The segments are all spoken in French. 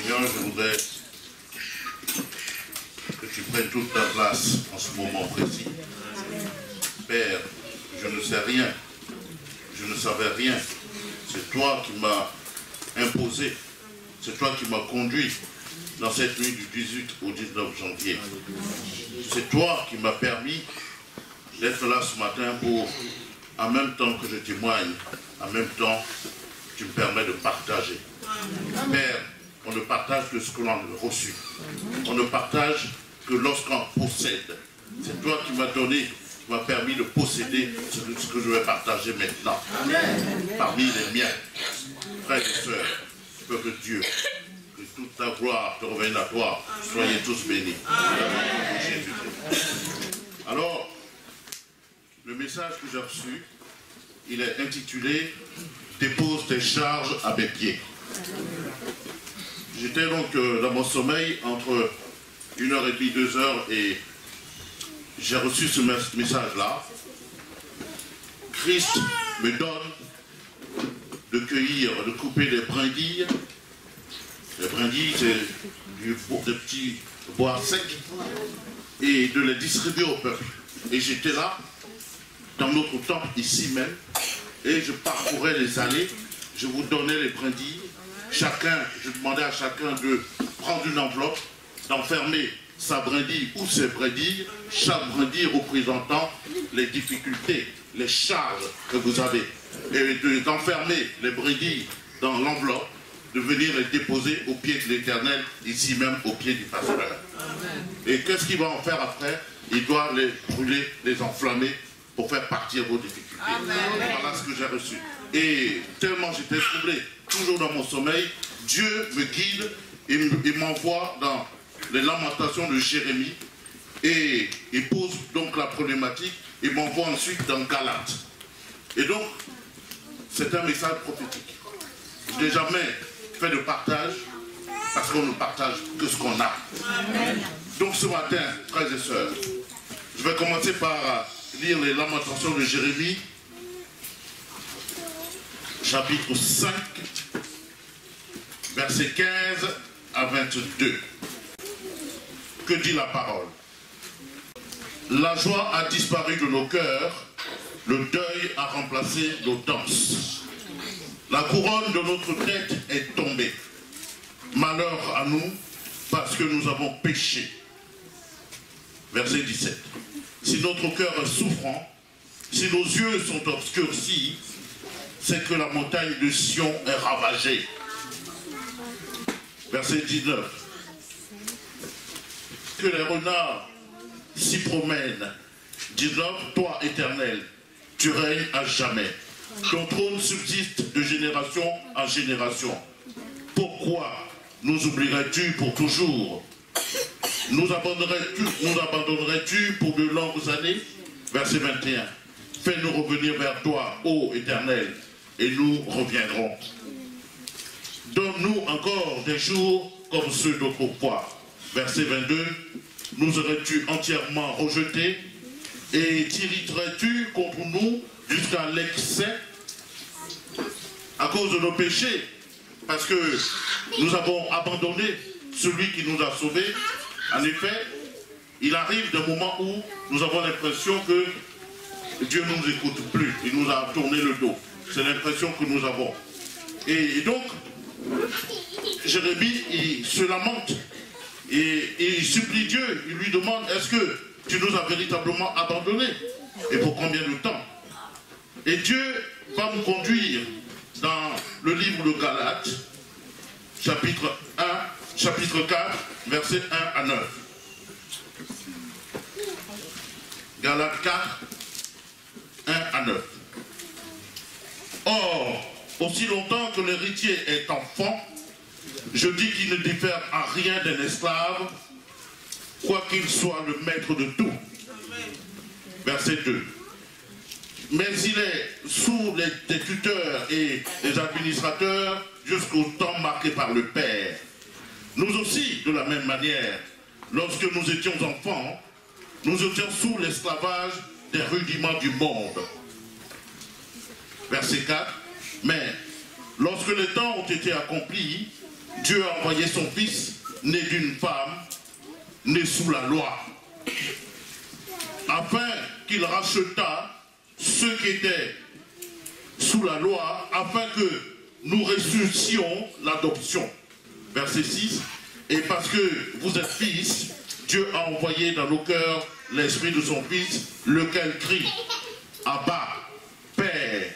Seigneur, je voudrais que tu prennes toute ta place en ce moment précis. Père, je ne sais rien, je ne savais rien. C'est toi qui m'as imposé, c'est toi qui m'as conduit dans cette nuit du 18 au 19 janvier. C'est toi qui m'as permis d'être là ce matin pour, en même temps que je témoigne, en même temps, tu me permets de partager. Père, on ne partage que ce que l'on a reçu. On ne partage que lorsqu'on possède. C'est toi qui m'as donné, qui m'as permis de posséder ce que je vais partager maintenant. Parmi les miens, frères et sœurs, peuple de Dieu, que toute ta gloire te revienne à toi. Soyez tous bénis. Alors, le message que j'ai reçu, il est intitulé « Dépose tes charges à mes pieds ». J'étais donc dans mon sommeil entre 1h30, 2h et j'ai reçu ce message-là. Christ me donne de cueillir, de couper des brindilles. Les brindilles, c'est des petits bois secs et de les distribuer au peuple. Et j'étais là, dans notre temple, ici même, et je parcourais les allées, je vous donnais les brindilles. Chacun, je demandais à chacun de prendre une enveloppe, d'enfermer sa brindille ou ses brindilles, chaque brindille représentant les difficultés, les charges que vous avez, et d'enfermer les brindilles dans l'enveloppe, de venir les déposer au pied de l'Éternel, ici même au pied du pasteur. Et qu'est-ce qu'il va en faire après? Il doit les brûler, les enflammer pour faire partir vos difficultés. Voilà ce que j'ai reçu. Et tellement j'étais troublé, toujours dans mon sommeil, Dieu me guide et il m'envoie dans les lamentations de Jérémie et il pose donc la problématique et m'envoie ensuite dans Galates. Et donc, c'est un message prophétique. Je n'ai jamais fait de partage parce qu'on ne partage que ce qu'on a. Donc ce matin, frères et sœurs, je vais commencer par lire les lamentations de Jérémie, chapitre 5, versets 15 à 22. Que dit la parole? La joie a disparu de nos cœurs, le deuil a remplacé nos danses. La couronne de notre tête est tombée. Malheur à nous, parce que nous avons péché. Verset 17. Si notre cœur est souffrant, si nos yeux sont obscurcis, c'est que la montagne de Sion est ravagée. Verset 19. Que les renards s'y promènent. 19. Toi, Éternel, tu règnes à jamais. Ton trône subsiste de génération en génération. Pourquoi nous oublierais-tu pour toujours? Nous abandonnerais-tu pour de longues années? Verset 21. Fais-nous revenir vers toi, ô Éternel, et nous reviendrons. Donne-nous encore des jours comme ceux d'autrefois. Verset 22. Nous aurais-tu entièrement rejetés et t'irriterais-tu contre nous jusqu'à l'excès à cause de nos péchés? Parce que nous avons abandonné celui qui nous a sauvés. En effet, il arrive d'un moment où nous avons l'impression que Dieu ne nous écoute plus. Il nous a tourné le dos. C'est l'impression que nous avons. Et donc, Jérémie, il se lamente. Et il supplie Dieu. Il lui demande, est-ce que tu nous as véritablement abandonnés? Et pour combien de temps? Et Dieu va nous conduire dans le livre de Galates, chapitre 4, versets 1 à 9. Galates 4, 1 à 9. Or, aussi longtemps que l'héritier est enfant, je dis qu'il ne diffère en rien d'un esclave, quoiqu'il soit le maître de tout. Verset 2. Mais il est sous des tuteurs et des administrateurs jusqu'au temps marqué par le Père. Nous aussi, de la même manière, lorsque nous étions enfants, nous étions sous l'esclavage des rudiments du monde. Verset 4. Mais lorsque les temps ont été accomplis, Dieu a envoyé son Fils, né d'une femme, né sous la loi, afin qu'il rachetât ceux qui étaient sous la loi, afin que nous ressuscitions l'adoption. Verset 6. Et parce que vous êtes fils, Dieu a envoyé dans nos cœurs l'esprit de son Fils, lequel crie, Abba, Père.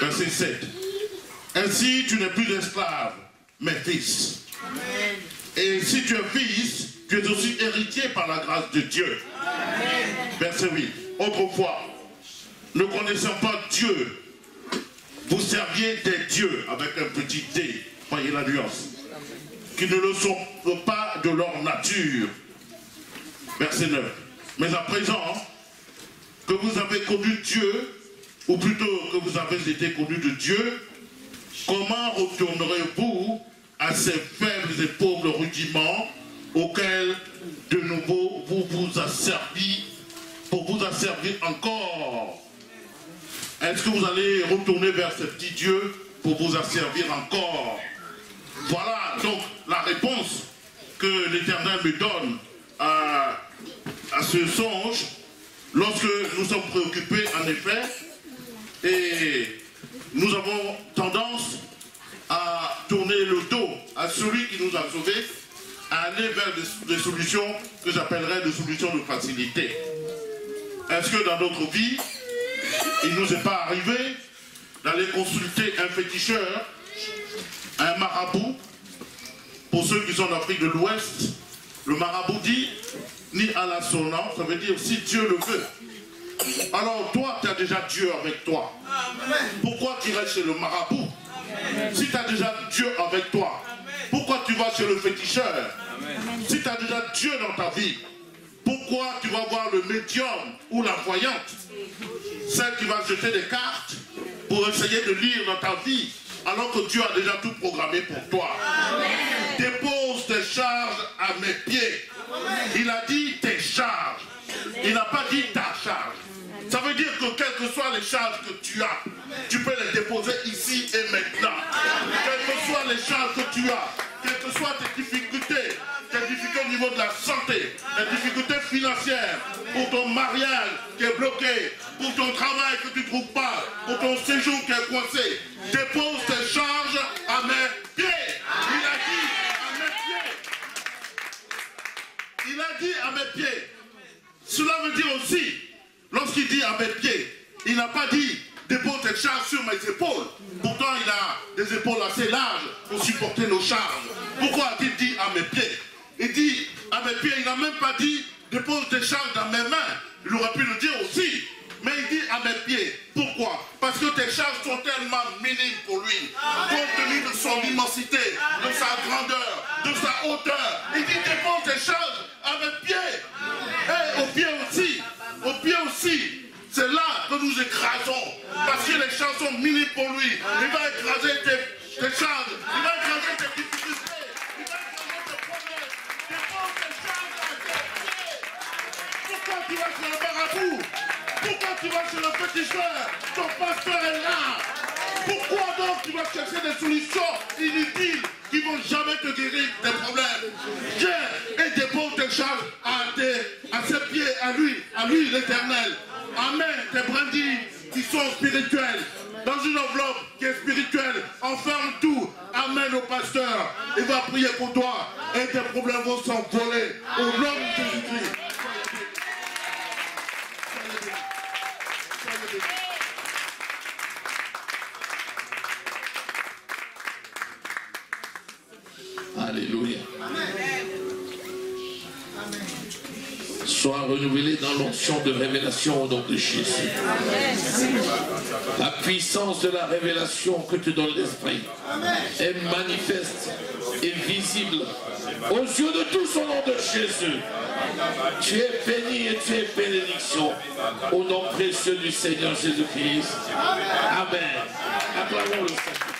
Verset 7. Ainsi tu n'es plus esclave, mais fils. Amen. Et si tu es fils, tu es aussi héritier par la grâce de Dieu. Amen. Verset 8. Autrefois, ne connaissant pas Dieu, vous serviez des dieux avec un petit d, voyez la nuance, qui ne le sont pas de leur nature. Verset 9. Mais à présent, que vous avez connu Dieu, ou plutôt que vous avez été connu de Dieu, comment retournerez-vous à ces faibles et pauvres rudiments auxquels de nouveau vous vous asservez pour vous asservir encore? Est-ce que vous allez retourner vers ces petits dieux pour vous asservir encore? Voilà donc la réponse que l'Éternel me donne à ce songe lorsque nous sommes préoccupés en effet et nous avons tendance à tourner le dos à celui qui nous a sauvés, à aller vers des solutions que j'appellerais des solutions de facilité. Est-ce que dans notre vie, il ne nous est pas arrivé d'aller consulter un féticheur, un marabout? Pour ceux qui sont en Afrique de l'Ouest, le marabout dit, ni à la sonnant, ça veut dire si Dieu le veut. Alors toi, tu as déjà Dieu avec toi. Pourquoi tu irais chez le marabout? Si tu as déjà Dieu avec toi, pourquoi tu vas chez le féticheur? Si tu as déjà Dieu dans ta vie, pourquoi tu vas voir le médium ou la voyante, celle qui va jeter des cartes pour essayer de lire dans ta vie, alors que Dieu a déjà tout programmé pour toi? Amen. Dépose tes charges à mes pieds. Amen. Il a dit tes charges. Il n'a pas dit ta charge. Ça veut dire que quelles que soient les charges que tu as, tu peux les déposer ici et maintenant. Quelles que soient les charges que tu as, quelles que soient tes difficultés au niveau de la santé, les difficultés financières, pour ton mariage qui est bloqué, pour ton travail que tu ne trouves pas, pour ton séjour qui est coincé, dépose tes charges à mes pieds. Il a dit à mes pieds. Il a dit à mes pieds. Cela veut dire aussi, lorsqu'il dit à mes pieds, il n'a pas dit dépose tes charges sur mes épaules. Pourtant, il a des épaules assez larges pour supporter nos charges. Pourquoi a-t-il dit à mes pieds? Il dit à mes pieds, il n'a même pas dit dépose tes charges dans mes mains. Il aurait pu le dire aussi. Mais il dit à mes pieds. Pourquoi? Parce que tes charges sont tellement minimes pour lui. Compte tenu de son immensité, de sa grandeur, de sa hauteur. Il dit dépose tes charges à mes pieds. Et aux pieds aussi. Aux pieds aussi. C'est là que nous écrasons. Parce que les charges sont minimes pour lui. Il va écraser tes charges. Il va écraser tes difficultés. Il va écraser tes problèmes. Dépose tes charges à tes pieds. Pourquoi tu vas chez le marabout? Pourquoi tu vas chez le féticheur? Ton pasteur est là. Pourquoi donc tu vas chercher des solutions inutiles qui ne vont jamais te guérir des problèmes? Viens et dépose tes charges à ses pieds, à lui l'Éternel. Amen. Tes brindilles qui sont spirituelles, dans une enveloppe qui est spirituelle, enferme tout. Amène au pasteur. Il va prier pour toi et tes problèmes vont s'envoler au nom de Jésus-Christ. Alléluia. Sois renouvelé dans l'onction de révélation au nom de Jésus. La puissance de la révélation que te donne l'Esprit est manifeste et visible aux yeux de tous au nom de Jésus. Tu es béni et tu es bénédiction au nom précieux du Seigneur Jésus-Christ. Amen. Acclamons le Seigneur.